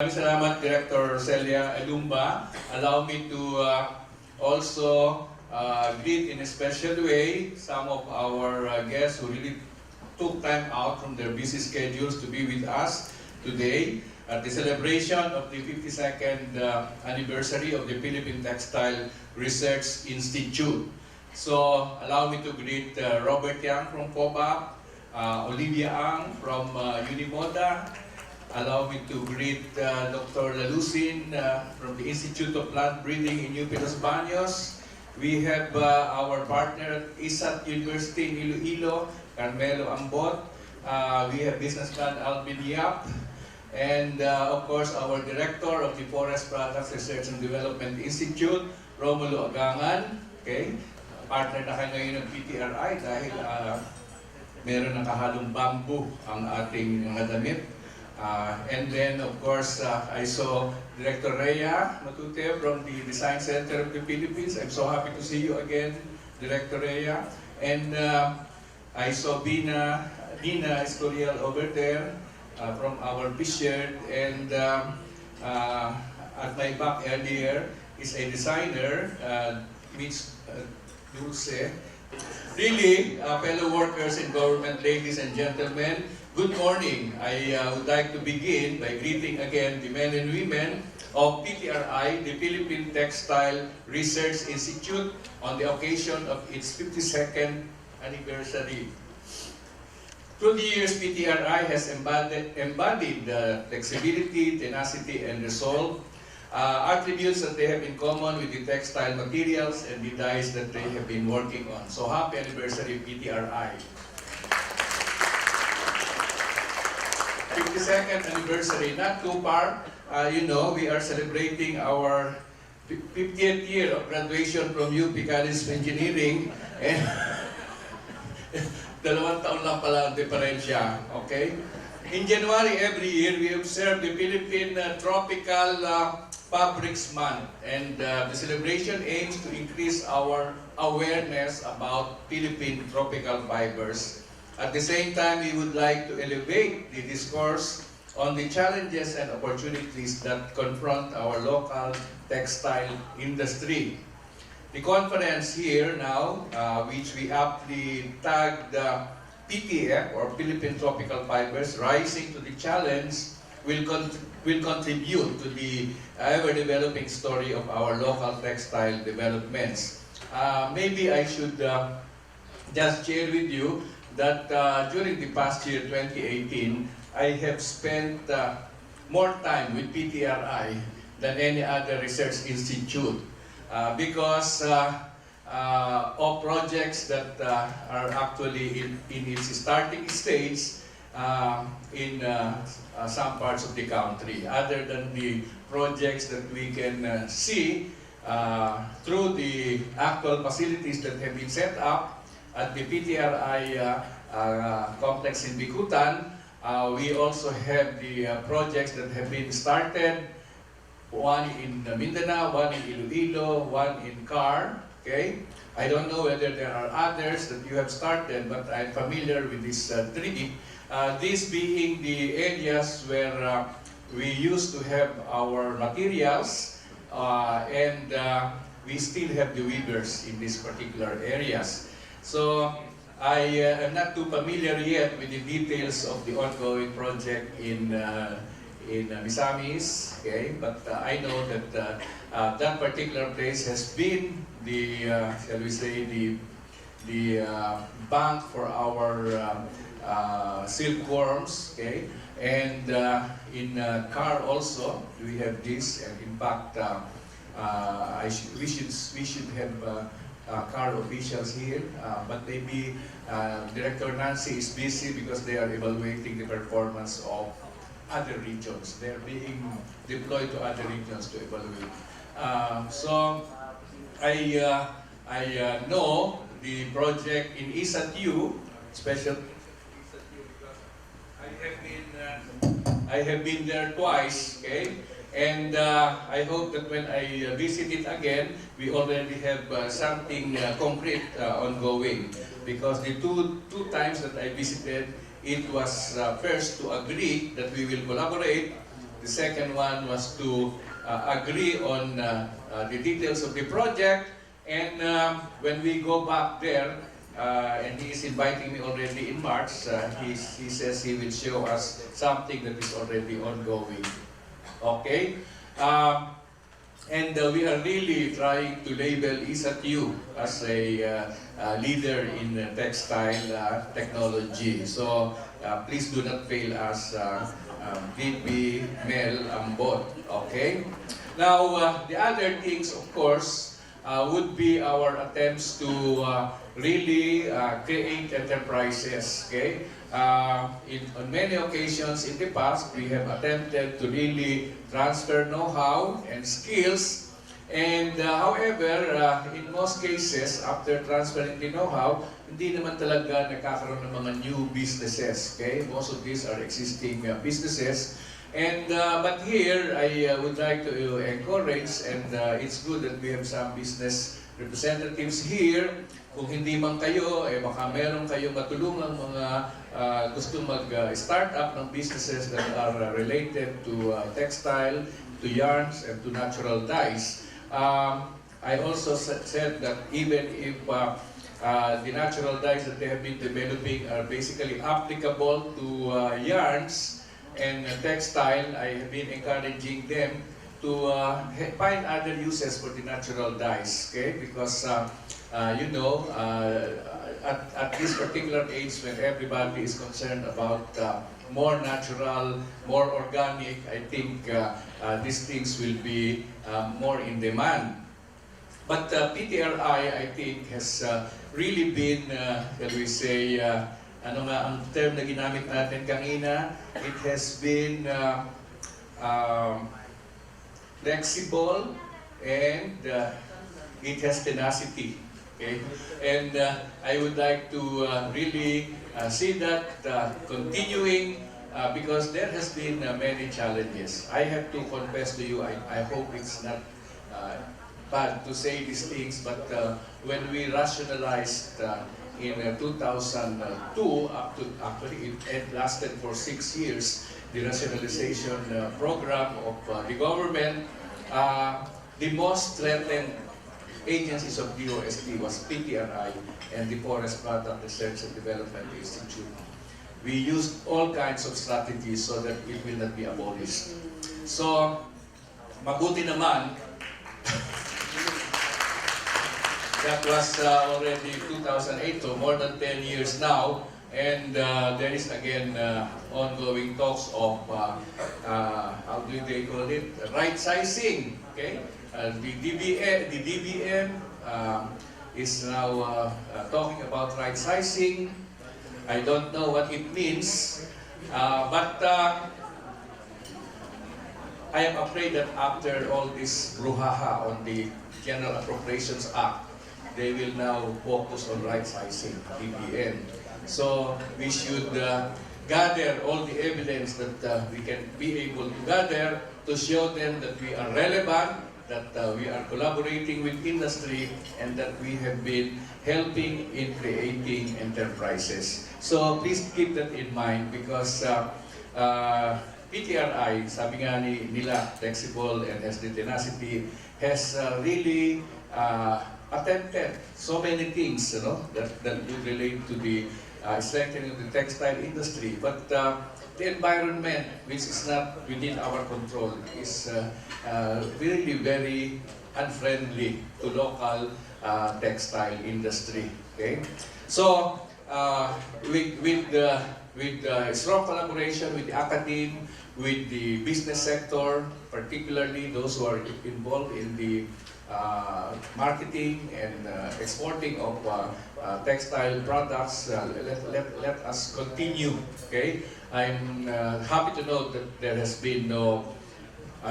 Maraming salamat, Director Celia Alumba. Allow me to also greet in a special way some of our guests who really took time out from their busy schedules to be with us today at the celebration of the 52nd anniversary of the Philippine Textile Research Institute. So, allow me to greet Robert Yang from COBA, Olivia Ang from Unimoda. Allow me to greet Dr. Lalusin from the Institute of Plant Breeding in UP Los Baños. We have our partner at ISAT University in Iloilo, Carmelo Ambot. We have businessman Alvin Yap. And of course, our director of the Forest Products Research and Development Institute, Romulo Agangan. Okay? Partner na kayo ngayon ng PTRI dahil meron ng kahalong bamboo ang ating mga damit. And then, of course, I saw Director Rhea Matute from the Design Center of the Philippines. I'm so happy to see you again, Director Rhea. And I saw Nina Escorial over there from our Bishard. And at my back earlier is a designer, Mitch Dulce. Really, fellow workers in government, ladies and gentlemen, good morning. I would like to begin by greeting again the men and women of PTRI, the Philippine Textile Research Institute, on the occasion of its 52nd anniversary. Through the years, PTRI has embodied flexibility, tenacity, and resolve, attributes that they have in common with the textile materials and the dyes that they have been working on. So happy anniversary, PTRI. 52nd anniversary, not too far. You know, we are celebrating our 50th year of graduation from UP College of Engineering. And 2 taon lang pala ang diferensya, okay? In January every year, we observe the Philippine Tropical Fabrics Month, and the celebration aims to increase our awareness about Philippine tropical fibers. At the same time, we would like to elevate the discourse on the challenges and opportunities that confront our local textile industry. The conference here now, which we aptly tagged PTF, or Philippine Tropical Fibers, Rising to the Challenge, will contribute to the ever-developing story of our local textile developments. Maybe I should just share with you that during the past year, 2018, I have spent more time with PTRI than any other research institute because of projects that are actually in its starting stage in some parts of the country, other than the projects that we can see through the actual facilities that have been set up at the PTRI complex in Bicutan. We also have the projects that have been started, one in Mindanao, one in Iloilo, one in CAR. Okay? I don't know whether there are others that you have started, but I'm familiar with these three. These being the areas where we used to have our materials and we still have the weavers in these particular areas. So I am not too familiar yet with the details of the ongoing project in Misamis, okay? But I know that that particular place has been the, shall we say, the bank for our silkworms, okay? And in CAR also, we have this, and in fact, we should have CAR officials here, but maybe Director Nancy is busy because they are evaluating the performance of other regions. They are being deployed to other regions to evaluate. So I know the project in ISAT-U, special because I have been there twice, okay? And I hope that when I visit it again, we already have something concrete ongoing. Because the two times that I visited, it was first to agree that we will collaborate. The second one was to agree on the details of the project. And when we go back there, and he is inviting me already in March, he says he will show us something that is already ongoing. Okay? And we are really trying to label ISATU as a leader in textile technology. So please do not fail us, VP Mel Ambot. Okay? Now, the other things, of course, would be our attempts to really create enterprises. Okay? On many occasions in the past, we have attempted to really transfer know-how and skills. And however, in most cases, after transferring the know-how, hindi naman talaga nagkakaroon ng mga new businesses. Okay? Most of these are existing businesses. And but here, I would like to encourage, and it's good that we have some business representatives here. Kung hindi man kayo, baka meron kayong matulungang mga gustong mag-start up ng businesses that are related to textile, to yarns, and to natural dyes. I also said that even if the natural dyes that they have been developing are basically applicable to yarns and textile, I have been encouraging them to find other uses for the natural dyes, okay? Because you know, at this particular age when everybody is concerned about more natural, more organic, I think these things will be more in demand. But PTRI, I think, has really been, shall we say, ano nga ang term na ginamit natin kanina, it has been flexible and it has tenacity. Okay? And I would like to really see that continuing because there has been many challenges. I have to confess to you, I hope it's not bad to say these things, but when we rationalized in 2002, up to actually it lasted for 6 years, the rationalization program of the government, the most threatened agencies of DOST was PTRI and the Forest Product Research and Development Institute. We used all kinds of strategies so that it will not be abolished. So, mabuti naman, that was already 2008, so more than 10 years now, and there is again ongoing talks of, how do they call it, right sizing, okay? The DBM is now talking about right sizing. I don't know what it means, but I am afraid that after all this brouhaha on the General Appropriations Act, they will now focus on right sizing, DBM. So we should gather all the evidence that we can be able to gather to show them that we are relevant, that we are collaborating with industry, and that we have been helping in creating enterprises. So please keep that in mind because PTRI, sabi nga nila, flexible and has the tenacity, has really attempted so many things, you know, that would relate to the strengthening of the textile industry. But the environment, which is not within our control, is really very unfriendly to local textile industry. Okay, so with strong collaboration with the academe, with the business sector, particularly those who are involved in the marketing and exporting of textile products, let us continue. Okay, I'm happy to note that there has been no,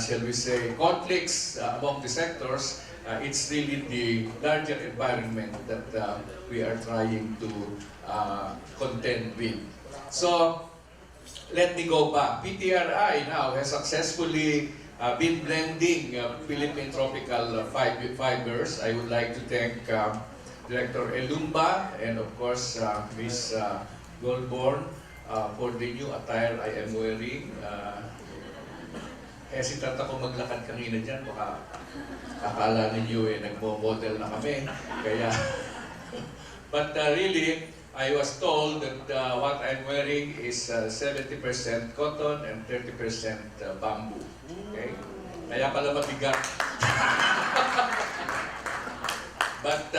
shall we say, conflicts among the sectors. It's really the larger environment that we are trying to contend with. So let me go back. PTRI now has successfully been blending Philippine Tropical Fibers. I would like to thank Director Elumba and of course Ms. Goldborn for the new attire I am wearing. hesitant ako maglakad kanina dyan, baka akala ninyo nagmo-model na kami. Kaya, but really, I was told that what I'm wearing is 70% cotton and 30% bamboo. Okay? Kaya pala mabigat. But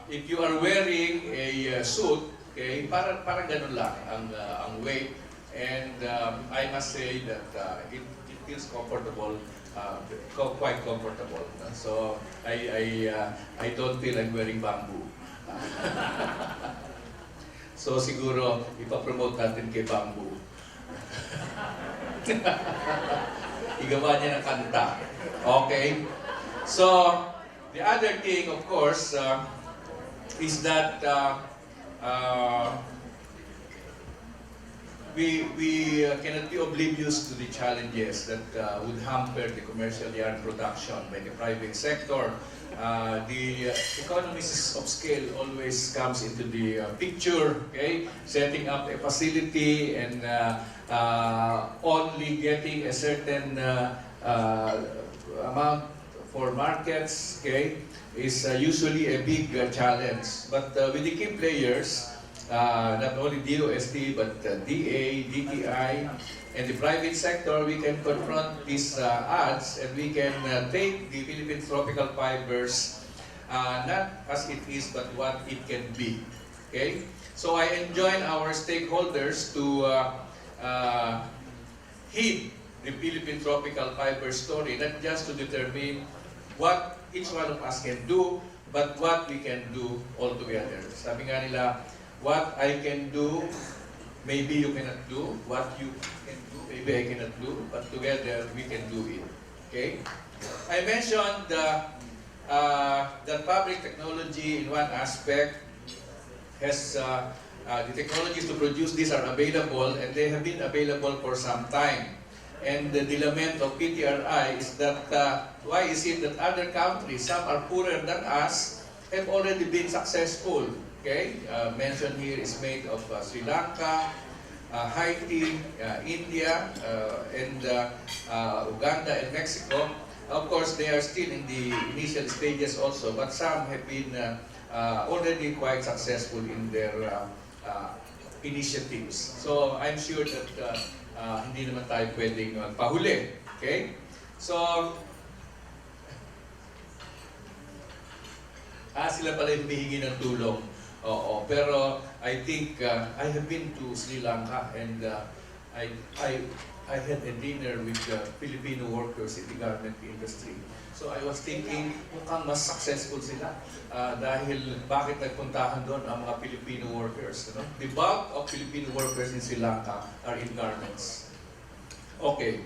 if you are wearing a suit, okay, parang ganun lang ang weight. And I must say that it feels comfortable, quite comfortable. So I don't feel I'm wearing bamboo. So siguro ipapromote natin kay bamboo. Igawa niya ng kanta. Okay? So, the other thing, of course, is that we cannot be oblivious to the challenges that would hamper the commercial yarn production by the private sector. The economies of scale always comes into the picture, okay? Setting up a facility and only getting a certain amount for markets, okay, is usually a big challenge. But with the key players, not only DOST but DA, DTI, and the private sector, we can confront these odds and we can take the Philippine Tropical Fibers not as it is but what it can be. Okay? So I enjoin our stakeholders to heed the Philippine Tropical Fiber story, not just to determine what each one of us can do, but what we can do all together. Sabi nga nila, what I can do, maybe you cannot do. What you can do, maybe I cannot do. But together, we can do it. Okay? I mentioned that fabric technology in one aspect has the technologies to produce these are available and they have been available for some time. And the lament of PTRI is that why is it that other countries, some are poorer than us, have already been successful? Okay, mentioned here is made of Sri Lanka, Haiti, India, and Uganda and Mexico. Of course, they are still in the initial stages also, but some have been already quite successful in their initiatives. So I'm sure that hindi naman tayo pwedeng pahuli. Okay? So, sila pala yung humihingi ng tulong. Oo, pero I think I have been to Sri Lanka and I had a dinner with Filipino workers in the garment industry. So I was thinking, mukhang mas successful sila dahil bakit nagpuntahan doon ang mga Filipino workers. You know? The bulk of Filipino workers in Sri Lanka are in garments. Okay,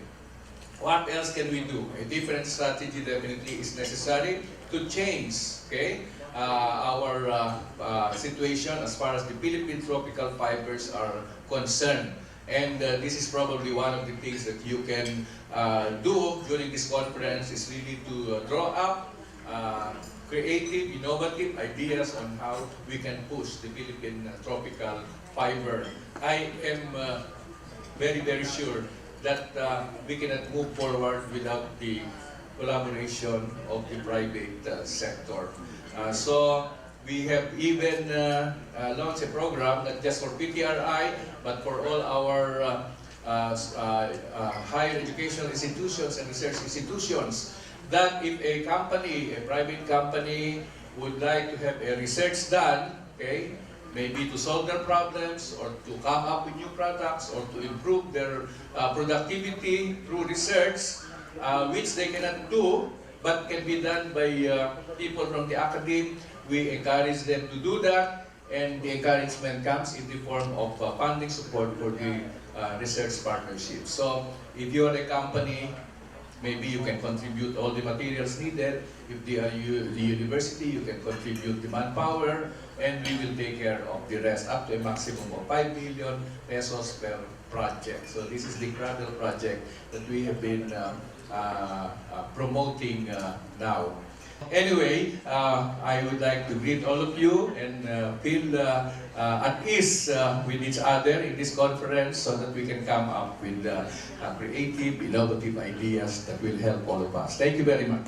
what else can we do? A different strategy definitely is necessary to change, okay? Our situation as far as the Philippine tropical fibers are concerned. And this is probably one of the things that you can do during this conference is really to draw up creative, innovative ideas on how we can push the Philippine tropical fiber. I am very, very sure that we cannot move forward without the collaboration of the private sector. So we have even launched a program not just for PTRI but for all our higher educational institutions and research institutions, that if a company, a private company, would like to have a research done, okay, maybe to solve their problems or to come up with new products or to improve their productivity through research, which they cannot do but can be done by people from the academe. We encourage them to do that, and the encouragement comes in the form of funding support for the research partnership. So, if you are a company, maybe you can contribute all the materials needed. If the university, you can contribute the manpower, and we will take care of the rest up to a maximum of 5 million pesos per project. So, this is the Cradle project that we have been promoting now. Anyway, I would like to greet all of you and feel at ease with each other in this conference so that we can come up with creative, innovative ideas that will help all of us. Thank you very much.